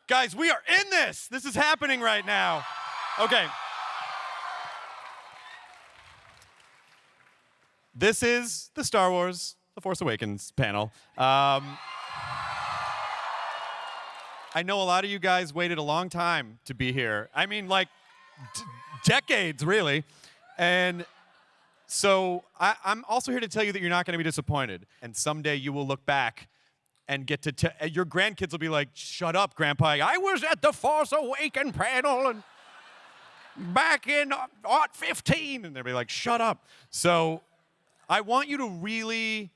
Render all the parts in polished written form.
Guys, we are in this. This is happening right now. Okay. This is the Star Wars The Force Awakens panel. I know a lot of you guys waited a long time to be here. I mean, like, decades, really. And so I'm also here to tell you that you're not going to be disappointed. And someday you will look back and get to your grandkids will be like, shut up, Grandpa. I was at the Force Awakens panel and back in 15. And they'll be like, shut up. So I want you to really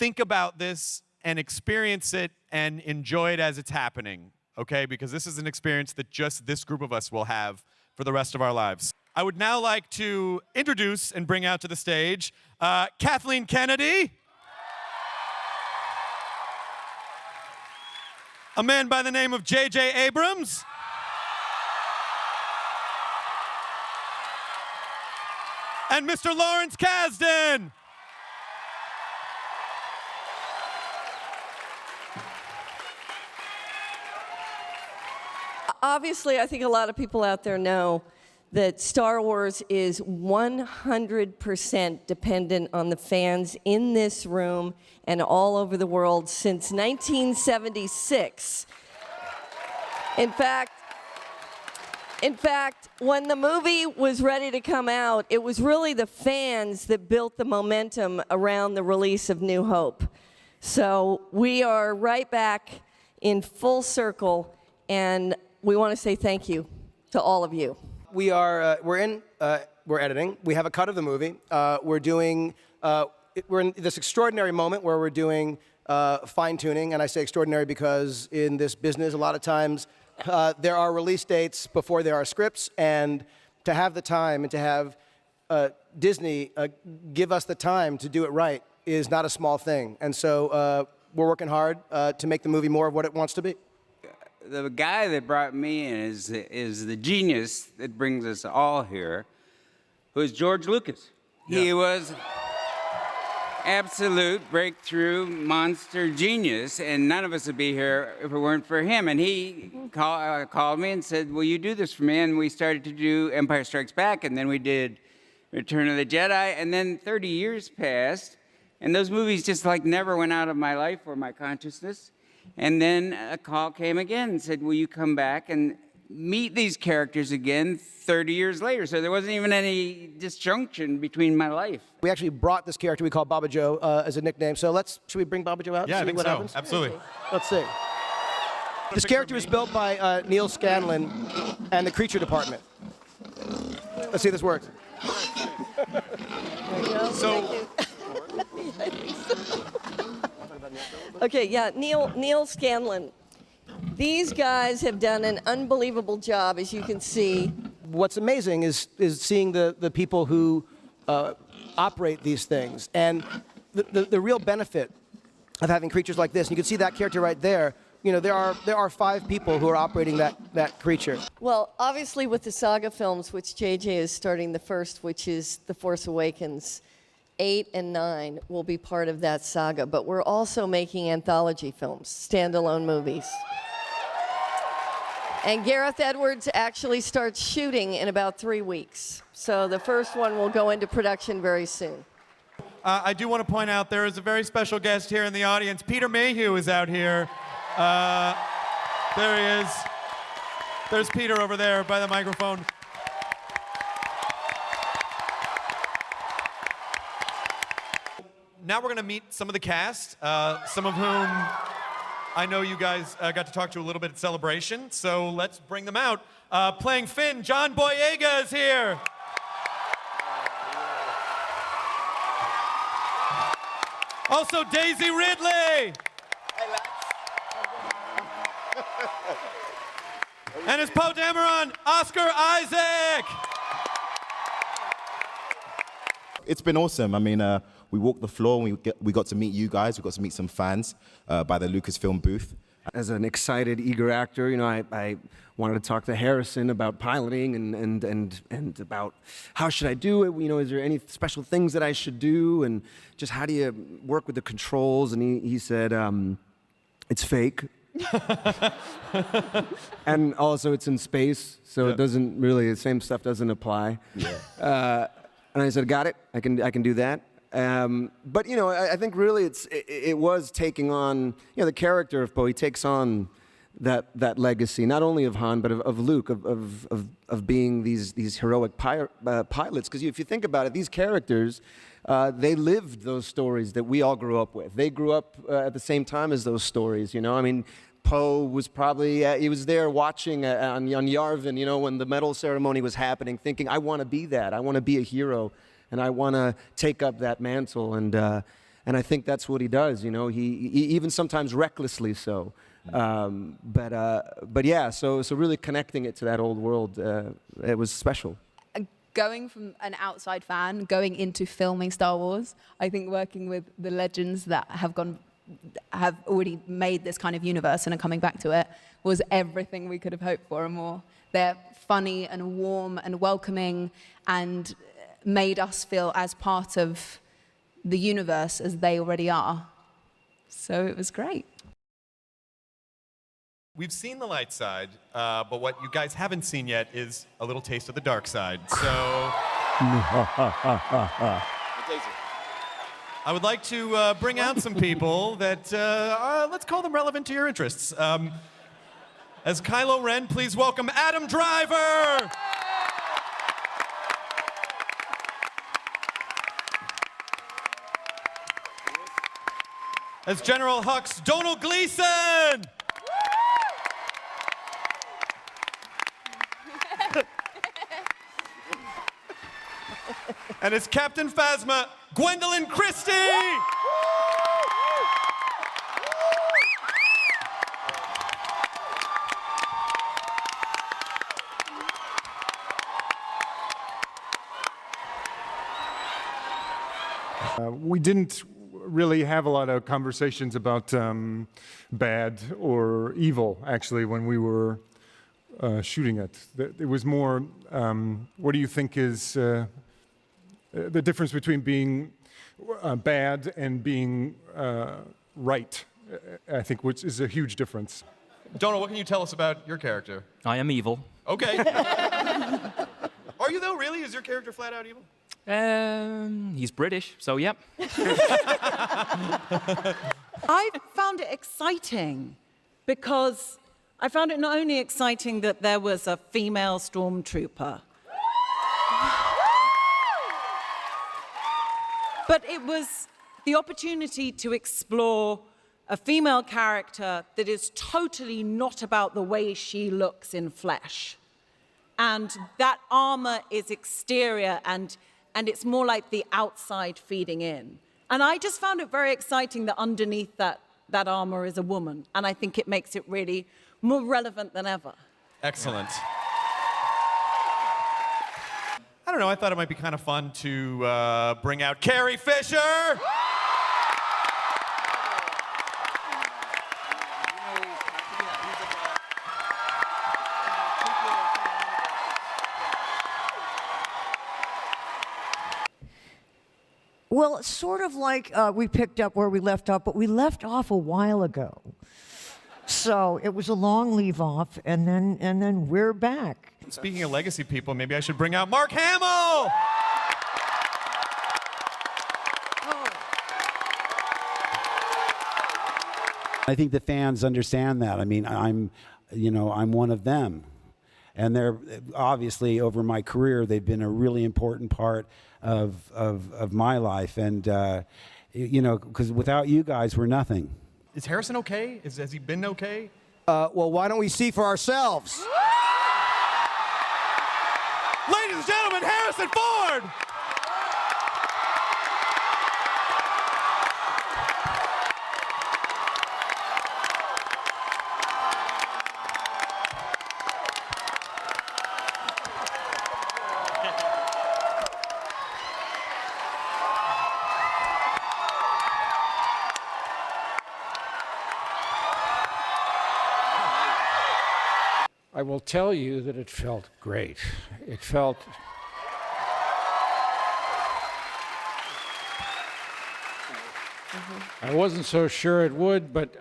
think about this and experience it and enjoy it as it's happening, okay? Because this is an experience that just this group of us will have for the rest of our lives. I would now like to introduce and bring out to the stage Kathleen Kennedy, a man by the name of J.J. Abrams, and Mr. Lawrence Kasdan. Obviously, I think a lot of people out there know that Star Wars is 100% dependent on the fans in this room and all over the world since 1976. In fact, when the movie was ready to come out, it was really the fans that built the momentum around the release of New Hope. So we are right back in full circle, and we want to say thank you to all of you. We're editing. We have a cut of the movie. We're in this extraordinary moment where we're doing fine-tuning, and I say extraordinary because in this business, a lot of times there are release dates before there are scripts, and to have the time and to have Disney give us the time to do it right is not a small thing. And so we're working hard to make the movie more of what it wants to be. The guy that brought me in is the genius that brings us all here, who is George Lucas. Yeah. He was absolute breakthrough monster genius, and none of us would be here if it weren't for him. And he called me and said, will you do this for me? And we started to do Empire Strikes Back, and then we did Return of the Jedi, and then 30 years passed, and those movies just like never went out of my life or my consciousness. And then a call came again and said, will you come back and meet these characters again 30 years later? So there wasn't even any disjunction between my life. We actually brought this character we call Baba Joe as a nickname. So should we bring Baba Joe out? Yeah, and see I think what so. happens? Absolutely. Let's see. This character was built by Neil Scanlon and the Creature Department. Let's see if this works. There you go. So. Okay, yeah, Neil Scanlon. These guys have done an unbelievable job, as you can see. What's amazing is seeing the people who operate these things, and the real benefit of having creatures like this. And you can see that character right there. You know, there are 5 people who are operating that creature. Well, obviously with the saga films, which JJ is starting the first, which is The Force Awakens, 8 and 9 will be part of that saga, but we're also making anthology films, standalone movies. And Gareth Edwards actually starts shooting in about 3 weeks. So the first one will go into production very soon. I do want to point out there is a very special guest here in the audience. Peter Mayhew is out here. There he is. There's Peter over there by the microphone. Now we're going to meet some of the cast, some of whom I know you guys got to talk to a little bit at Celebration, so let's bring them out. Playing Finn, John Boyega is here. Also Daisy Ridley. And as Poe Dameron, Oscar Isaac. It's been awesome. I mean, we walked the floor and we got to meet you guys. We got to meet some fans by the Lucasfilm booth. As an excited, eager actor, you know, I wanted to talk to Harrison about piloting and about how should I do it. You know, is there any special things that I should do, and just how do you work with the controls? And he said, it's fake. And also, it's in space, so Yeah. it doesn't really, the same stuff doesn't apply. Yeah. And I said, got it. I can do that. But you know, I think really it was taking on, you know, the character of Poe. He takes on that legacy, not only of Han, but of Luke, of being these heroic pilots. Because if you think about it, these characters, they lived those stories that we all grew up with. They grew up at the same time as those stories. You know, I mean, Poe was probably he was there watching on Yavin, you know, when the medal ceremony was happening, thinking, I want to be that. I want to be a hero, and I want to take up that mantle. And I think that's what he does. You know, he even sometimes recklessly so. But yeah, so really connecting it to that old world, it was special. Going from an outside fan, going into filming Star Wars, I think working with the legends that have already made this kind of universe and are coming back to it was everything we could have hoped for and more. They're funny and warm and welcoming and made us feel as part of the universe as they already are. So it was great. We've seen the light side, but what you guys haven't seen yet is a little taste of the dark side. So I would like to bring out some people that, let's call them relevant to your interests. As Kylo Ren, please welcome Adam Driver. As General Hux, Donald Gleason. And as Captain Phasma, Gwendolyn Christie! We didn't really have a lot of conversations about bad or evil, actually, when we were shooting it. It was more, what do you think is the difference between being bad and being right, I think, which is a huge difference. Donald, what can you tell us about your character? I am evil. Okay. Are you though, really? Is your character flat out evil? He's British, so yep. I found it exciting because I found it not only exciting that there was a female stormtrooper, but it was the opportunity to explore a female character that is totally not about the way she looks in flesh. And that armor is exterior and it's more like the outside feeding in. And I just found it very exciting that underneath that armor is a woman. And I think it makes it really more relevant than ever. Excellent. I don't know, I thought it might be kind of fun to bring out Carrie Fisher. Well, it's sort of like we picked up where we left off, but we left off a while ago. So it was a long leave off, and then we're back. Speaking of legacy people, maybe I should bring out Mark Hamill. I think the fans understand that. I mean, I'm one of them. And they're obviously, over my career, they've been a really important part of my life. And, because without you guys, we're nothing. Is Harrison okay? Has he been okay? Well, why don't we see for ourselves? Ladies and gentlemen, Harrison Ford! I will tell you that it felt great. It felt I wasn't so sure it would, but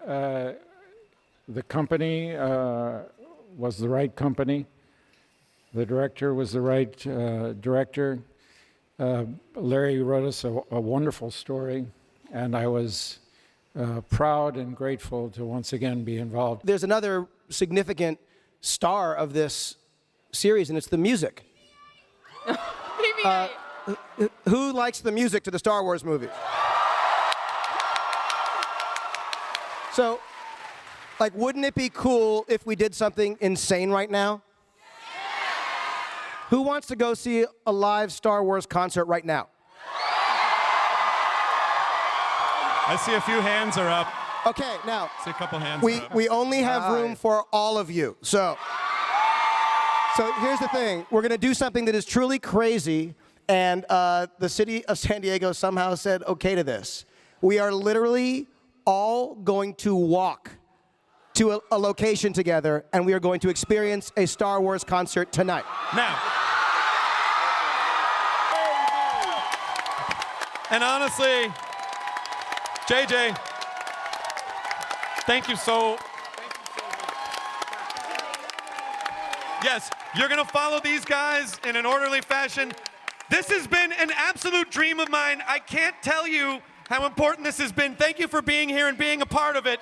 The company was the right company. The director was the right director. Larry wrote us a wonderful story, and I was proud and grateful to once again be involved. There's another significant star of this series, and it's the music. Who likes the music to the Star Wars movies? So, like, wouldn't it be cool if we did something insane right now? Who wants to go see a live Star Wars concert right now? I see a few hands are up. Okay, now, I see a couple hands we are up. only have room for all of you. So here's the thing. We're going to do something that is truly crazy, and the city of San Diego somehow said okay to this. We are literally all going to walk to a location together, and we are going to experience a Star Wars concert tonight. Now, and honestly, JJ, thank you so much. Yes, you're going to follow these guys in an orderly fashion. This has been an absolute dream of mine. I can't tell you how important this has been. Thank you for being here and being a part of it.